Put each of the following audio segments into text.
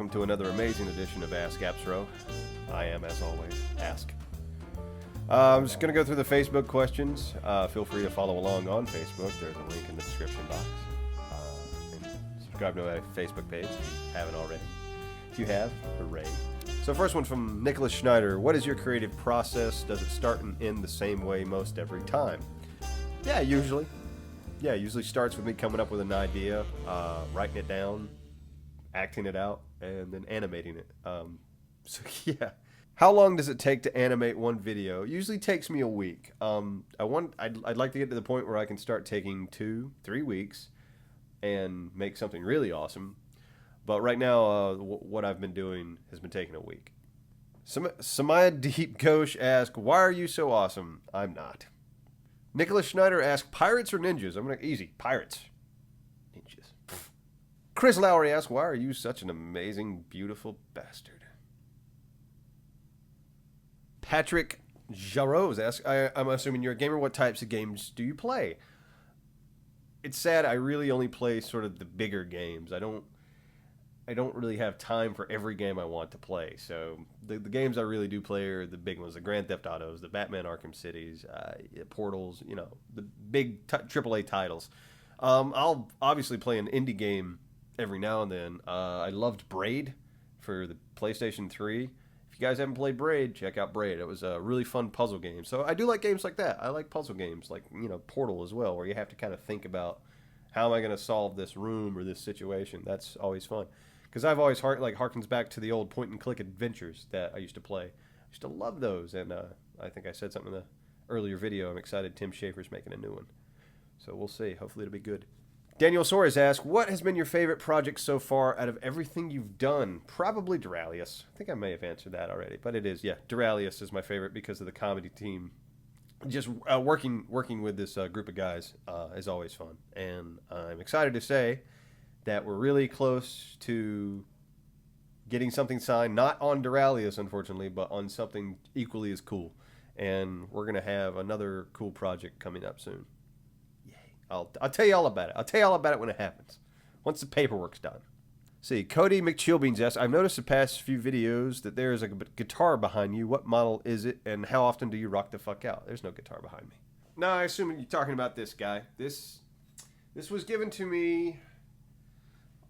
welcome to another amazing edition of Ask Appsro. I am, as always, Ask. I'm just going to go through the Facebook questions. Feel free to follow along on Facebook. There's a link in the description box. And subscribe to my Facebook page if you haven't already. If you have, hooray. So first one from Nicholas Schneider. What is your creative process? Does it start and end the same way most every time? Yeah, usually. Yeah, it usually starts with me coming up with an idea, writing it down, acting it out, and then animating it. So yeah. How long does it take to animate one video? It usually takes me a week. I'd like to get to the point where I can start taking 2-3 weeks and make something really awesome. But right now, what I've been doing has been taking a week. Samaya Deep Ghosh asks, why are you so awesome? I'm not. Nicholas Schneider asks, pirates or ninjas? I'm going to easy. Pirates. Ninjas. Chris Lowry asks, why are you such an amazing, beautiful bastard? Patrick Jarose asks, I'm assuming you're a gamer. What types of games do you play? It's sad. I really only play sort of the bigger games. I don't really have time for every game I want to play. So the games I really do play are the big ones, the Grand Theft Autos, the Batman Arkham Cities, Portals, the big AAA titles. I'll obviously play an indie game every now and then. I loved Braid for the PlayStation 3. If you guys haven't played Braid, check out Braid. It was a really fun puzzle game. So I do like games like that. I like puzzle games like, Portal as well, where you have to kind of think about how am I going to solve this room or this situation. That's always fun. Because I've always harkens back to the old point-and-click adventures that I used to play. I used to love those, and I think I said something in the earlier video. I'm excited Tim Schafer's making a new one. So we'll see. Hopefully it'll be good. Daniel Soares asks, what has been your favorite project so far out of everything you've done? Probably Duralius. I think I may have answered that already, but it is. Yeah, Duralius is my favorite because of the comedy team. Just working with this group of guys is always fun, and I'm excited to say that we're really close to getting something signed, not on Duralius, unfortunately, but on something equally as cool. And we're going to have another cool project coming up soon. Yay. I'll tell you all about it. I'll tell you all about it when it happens, once the paperwork's done. See, Cody McChilbeans asks, I've noticed the past few videos that there is a guitar behind you. What model is it, and how often do you rock the fuck out? There's no guitar behind me. No, I assume you're talking about this guy. This was given to me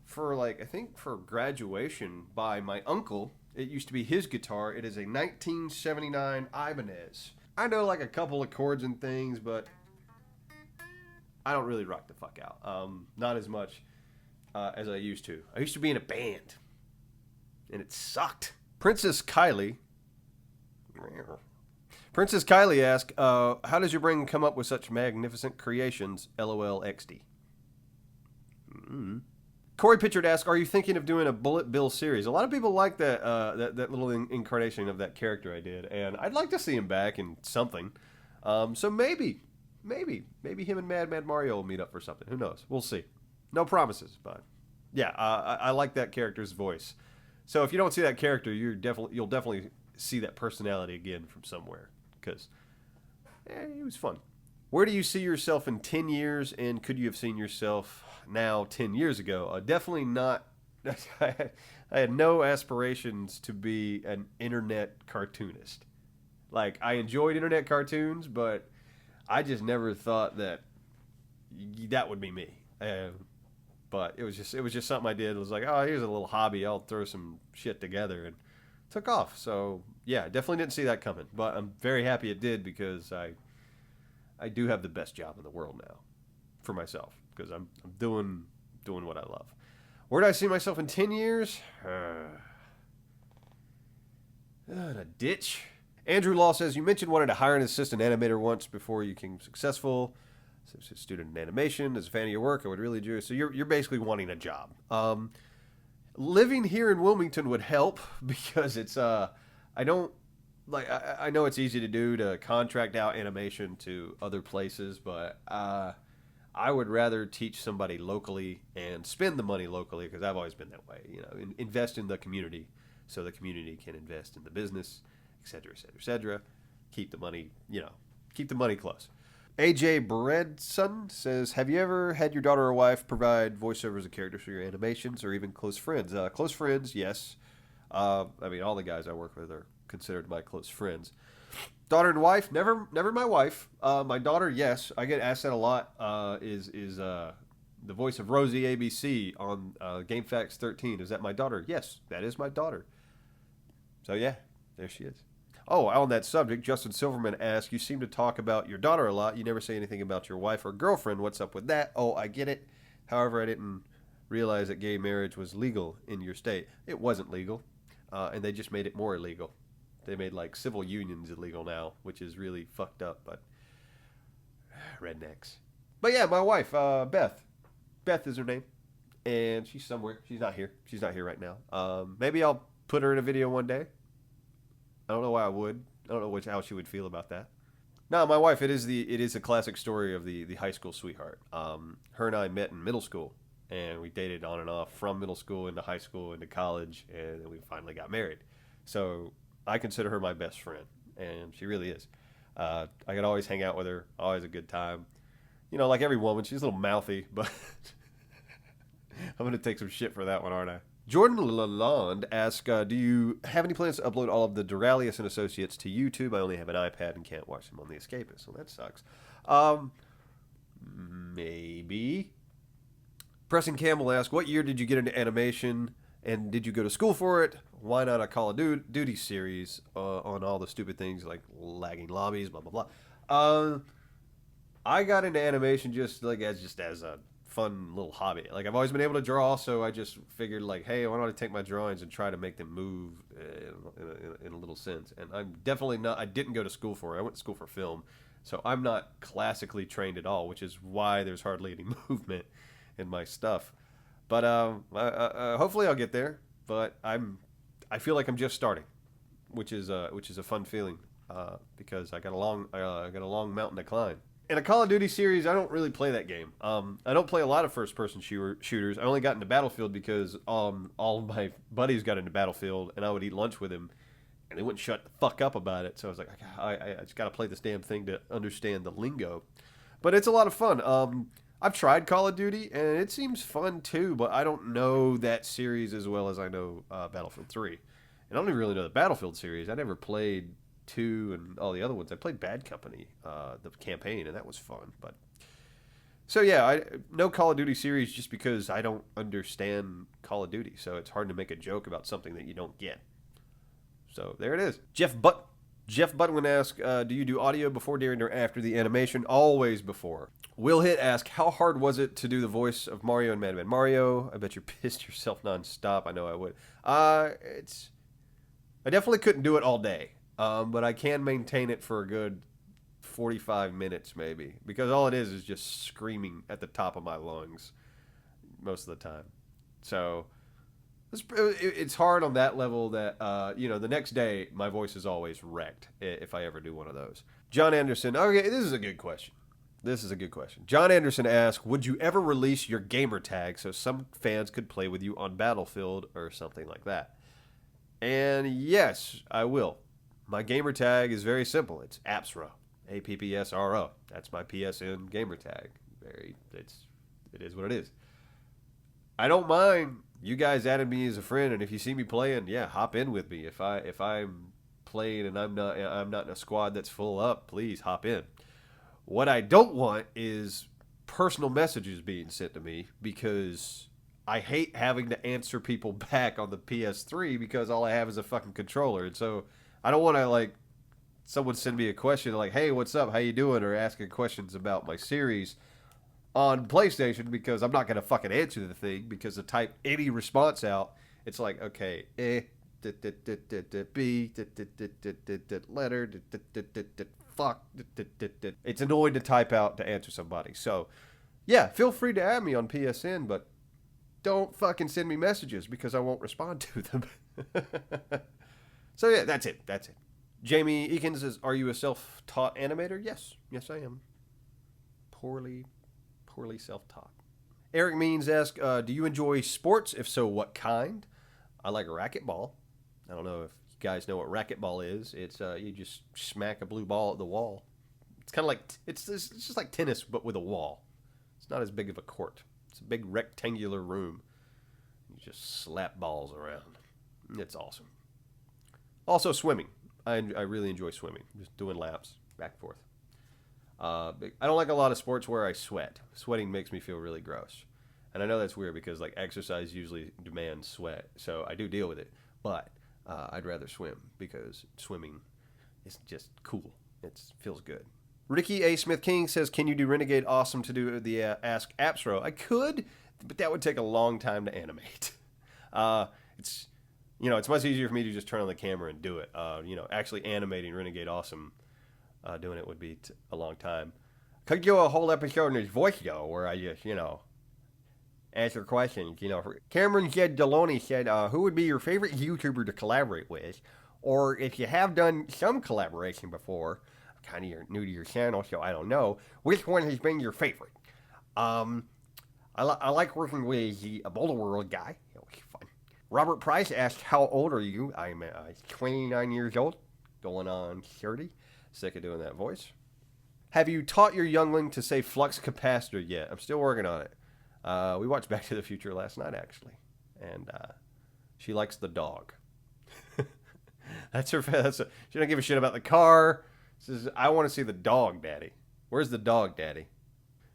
for I think for graduation by my uncle. It used to be his guitar. It is a 1979 Ibanez. I know a couple of chords and things, but I don't really rock the fuck out. Not as much as I used to. I used to be in a band, and it sucked. Princess Kylie asks, how does your brain come up with such magnificent creations? LOL XD. Corey Pitchard asks, are you thinking of doing a Bullet Bill series? A lot of people like that that little incarnation of that character I did, and I'd like to see him back in something. So maybe him and Mad Mario will meet up for something. Who knows? We'll see. No promises, but yeah, I like that character's voice. So if you don't see that character, you'll definitely see that personality again from somewhere, because it was fun. Where do you see yourself in 10 years, and could you have seen yourself now 10 years ago? Definitely not. I had no aspirations to be an internet cartoonist. I enjoyed internet cartoons, but I just never thought that would be me. But it was just something I did. It was oh, here's a little hobby. I'll throw some shit together, and it took off. So yeah, definitely didn't see that coming. But I'm very happy it did, because I do have the best job in the world now for myself, because I'm doing what I love. Where do I see myself in 10 years? In a ditch. Andrew Law says, you mentioned wanting to hire an assistant animator once before you became successful. As a student in animation, as a fan of your work, I would really enjoy it. So you're basically wanting a job. Living here in Wilmington would help, because it's I know it's easy to do, to contract out animation to other places, but I would rather teach somebody locally and spend the money locally, because I've always been that way. Invest in the community so the community can invest in the business, etc., etc., etc. Keep the money, keep the money close. AJ Bredson says, have you ever had your daughter or wife provide voiceovers of characters for your animations or even close friends? Close friends, yes. I mean, all the guys I work with are considered my close friends. Daughter and wife, never my wife. My daughter, yes. I get asked that a lot. Is the voice of Rosie ABC on GameFAQs 13. Is that my daughter? Yes, that is my daughter. So yeah, there she is. Oh, on that subject, Justin Silverman asked, you seem to talk about your daughter a lot. You never say anything about your wife or girlfriend. What's up with that? Oh, I get it. However, I didn't realize that gay marriage was legal in your state. It wasn't legal, and they just made it more illegal. They made, like, civil unions illegal now, which is really fucked up, but rednecks. But yeah, my wife, Beth. Beth is her name, and she's somewhere. She's not here. She's not here right now. Maybe I'll put her in a video one day. I don't know why I would. I don't know how she would feel about that. No, my wife, it is a classic story of the high school sweetheart. Her and I met in middle school, and we dated on and off from middle school into high school into college, and then we finally got married. So I consider her my best friend, and she really is. I could always hang out with her, always a good time. You know, like every woman, she's a little mouthy, but I'm going to take some shit for that one, aren't I? Jordan Lalonde asks, do you have any plans to upload all of the Duralius and Associates to YouTube? I only have an iPad and can't watch them on The Escapist, so that sucks. Maybe. Preston Campbell asks, what year did you get into animation, and did you go to school for it? Why not a Call of Duty series on all the stupid things like lagging lobbies, blah, blah, blah. I got into animation just as a fun little hobby. Like, I've always been able to draw, so I just figured, like, hey, why don't I take my drawings and try to make them move in a little sense. And I'm definitely not, I didn't go to school for it. I went to school for film, so I'm not classically trained at all, which is why there's hardly any movement in my stuff. But hopefully I'll get there. But I feel like I'm just starting, which is a fun feeling because I got a long mountain to climb. In a Call of Duty series, I don't really play that game. I don't play a lot of first-person shooters. I only got into Battlefield because all of my buddies got into Battlefield, and I would eat lunch with them, and they wouldn't shut the fuck up about it. So I was like, I just got to play this damn thing to understand the lingo. But it's a lot of fun. I've tried Call of Duty, and it seems fun too, but I don't know that series as well as I know Battlefield 3. And I don't even really know the Battlefield series. I never played 2 and all the other ones. I played Bad Company, the campaign, and that was fun. But so yeah, I no Call of Duty series just because I don't understand Call of Duty, so it's hard to make a joke about something that you don't get. So there it is. Jeff Butwin asks, do you do audio before, during, or after the animation? Always before. Will Hit asks, how hard was it to do the voice of Mario in Mad Men Mario? I bet you pissed yourself nonstop. I know I would. I definitely couldn't do it all day. But I can maintain it for a good 45 minutes maybe, because all it is just screaming at the top of my lungs most of the time. So it's hard on that level that, the next day my voice is always wrecked if I ever do one of those. John Anderson. Okay, this is a good question. John Anderson asks, would you ever release your gamer tag so some fans could play with you on Battlefield or something like that? And yes, I will. My gamer tag is very simple. It's Appsro, APPSRO. That's my PSN gamer tag. It is what it is. I don't mind you guys adding me as a friend, and if you see me playing, yeah, hop in with me. If I'm playing and I'm not in a squad that's full up, please hop in. What I don't want is personal messages being sent to me, because I hate having to answer people back on the PS3 because all I have is a fucking controller, and so I don't want to, like, someone send me a question like, hey, what's up, how you doing, or asking questions about my series on PlayStation, because I'm not going to fucking answer the thing, because to type any response out, it's like, okay, B, letter, fuck, it's annoying to type out to answer somebody. So, yeah, feel free to add me on PSN, but don't fucking send me messages, because I won't respond to them. So yeah, that's it. Jamie Eakins says, are you a self-taught animator? Yes, I am. Poorly self-taught. Eric Means asks, do you enjoy sports? If so, what kind? I like racquetball. I don't know if you guys know what racquetball is. It's you just smack a blue ball at the wall. It's kind of like it's just like tennis, but with a wall. It's not as big of a court. It's a big rectangular room. You just slap balls around. It's awesome. Also, swimming. I really enjoy swimming. Just doing laps back and forth. I don't like a lot of sports where I sweat. Sweating makes me feel really gross. And I know that's weird because like exercise usually demands sweat. So I do deal with it. But I'd rather swim because swimming is just cool. It feels good. Ricky A. Smith King says, can you do Renegade Awesome to do the Ask Appsro? I could, but that would take a long time to animate. It's much easier for me to just turn on the camera and do it. Actually animating Renegade Awesome, doing it would be a long time. Could do a whole episode in his voice, though, where I just, answer questions. Cameron Jed Deloney said, who would be your favorite YouTuber to collaborate with? Or if you have done some collaboration before, kind of new to your channel, so I don't know, which one has been your favorite? I like working with the Boulder World guy. It was fun. Robert Price asked, how old are you? I'm 29 years old, going on 30. Sick of doing that voice. Have you taught your youngling to say flux capacitor yet? I'm still working on it. We watched Back to the Future last night, actually. And she likes the dog. That's her. She don't give a shit about the car. Says, I want to see the dog, Daddy. Where's the dog, Daddy?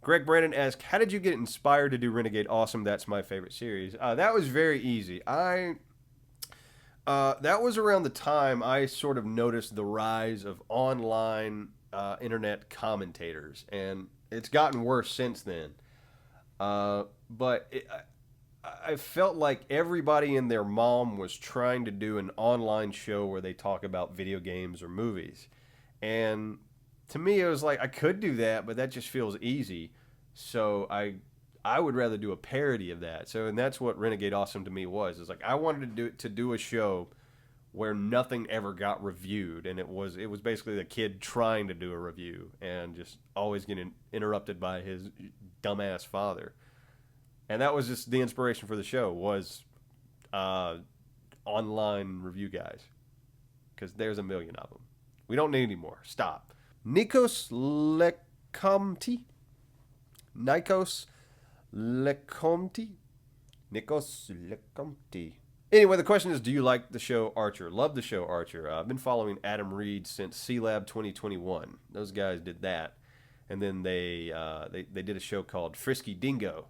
Greg Brandon asked, how did you get inspired to do Renegade Awesome? That's my favorite series. That was very easy. That was around the time I sort of noticed the rise of online internet commentators, and it's gotten worse since then. But I felt like everybody and their mom was trying to do an online show where they talk about video games or movies. And to me, it was like, I could do that, but that just feels easy. So I would rather do a parody of that. So, and that's what Renegade Awesome to me was. It's like, I wanted to do a show where nothing ever got reviewed. And it was basically the kid trying to do a review and just always getting interrupted by his dumbass father. And that was just the inspiration for the show, was online review guys. Because there's a million of them. We don't need any more. Stop. Nikos Lecomte. Anyway, the question is, do you like the show Archer? Love the show Archer. I've been following Adam Reed since C-Lab 2021. Those guys did that. And then they did a show called Frisky Dingo,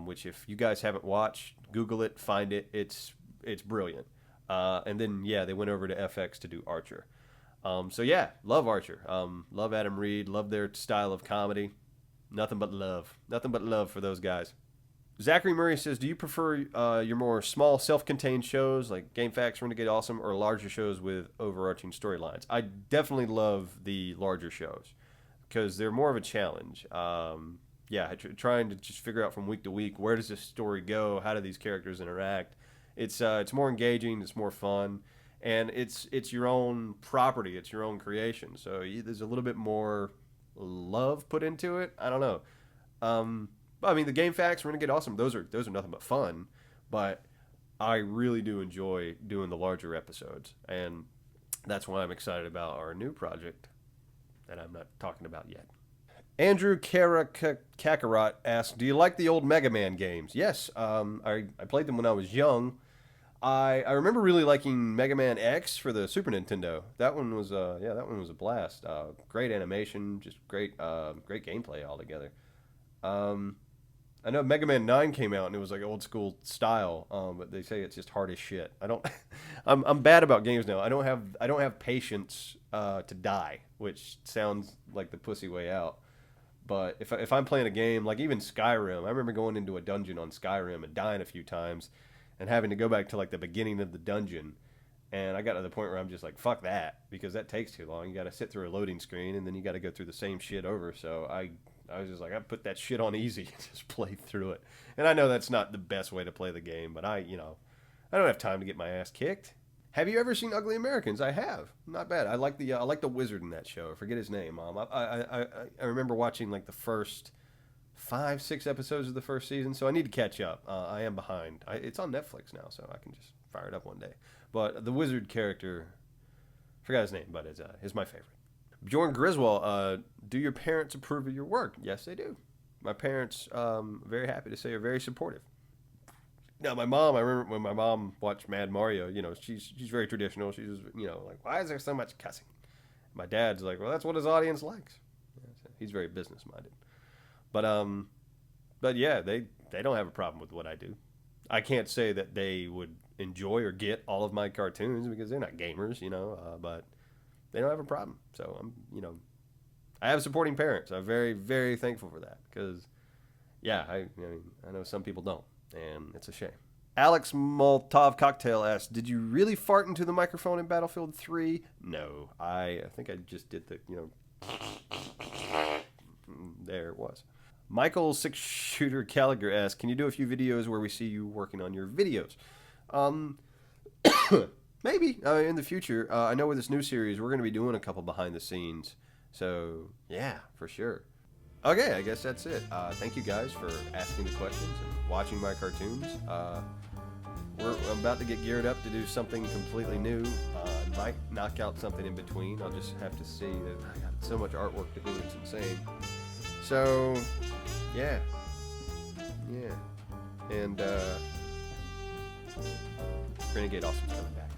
which if you guys haven't watched, Google it, find it. It's brilliant. And then, they went over to FX to do Archer. Love Archer. Love Adam Reed. Love their style of comedy. Nothing but love. Nothing but love for those guys. Zachary Murray says, do you prefer your more small, self-contained shows like Game Facts, Renegade Awesome, or larger shows with overarching storylines? I definitely love the larger shows because they're more of a challenge. Trying to just figure out from week to week, where does this story go? How do these characters interact? It's more engaging. It's more fun. And it's your own property. It's your own creation. So there's a little bit more love put into it. I don't know. I mean, the Game Facts, Renegade Awesome, those are nothing but fun. But I really do enjoy doing the larger episodes. And that's why I'm excited about our new project that I'm not talking about yet. Andrew Kakarot asks, do you like the old Mega Man games? Yes, I played them when I was young. I remember really liking Mega Man X for the Super Nintendo. That one was a blast. Great animation, just great gameplay altogether. I know Mega Man 9 came out and it was like old school style, but they say it's just hard as shit. I'm bad about games now. I don't have patience to die, which sounds like the pussy way out. But if I'm playing a game like even Skyrim, I remember going into a dungeon on Skyrim and dying a few times and having to go back to like the beginning of the dungeon. And I got to the point where I'm just like, fuck that, because that takes too long. You got to sit through a loading screen and then you got to go through the same shit over. So I was just like, I put that shit on easy and just play through it. And I know that's not the best way to play the game, but I don't have time to get my ass kicked. Have you ever seen Ugly Americans? I have. Not bad. I like the wizard in that show. I forget his name, Mom. I remember watching like the first 5-6 episodes of the first season, so I need to catch up. I am behind. It's on Netflix now, so I can just fire it up one day. But the wizard character, forgot his name, but is my favorite. Bjorn Griswold, do your parents approve of your work? Yes, they do. My parents, very happy to say, are very supportive. Now, my mom, I remember when my mom watched Mad Mario, you know, she's very traditional. She's, you know, like, why is there so much cussing? My dad's like, well, that's what his audience likes. He's very business-minded. But yeah, they don't have a problem with what I do. I can't say that they would enjoy or get all of my cartoons because they're not gamers, you know, but they don't have a problem. So I'm, you know, I have supporting parents. I'm very, very thankful for that because, yeah, I know some people don't, and it's a shame. Alex Molotov Cocktail asks, did you really fart into the microphone in Battlefield 3? No, I think I just did the, you know, there it was. Michael Six Shooter Gallagher asks, can you do a few videos where we see you working on your videos? Maybe in the future. I know with this new series, we're going to be doing a couple behind the scenes. So, yeah, for sure. Okay, I guess that's it. Thank you guys for asking the questions and watching my cartoons. I'm about to get geared up to do something completely new. Might knock out something in between. I'll just have to see. I got so much artwork to do, it's insane. So, yeah. And Renegade Awesome's coming back.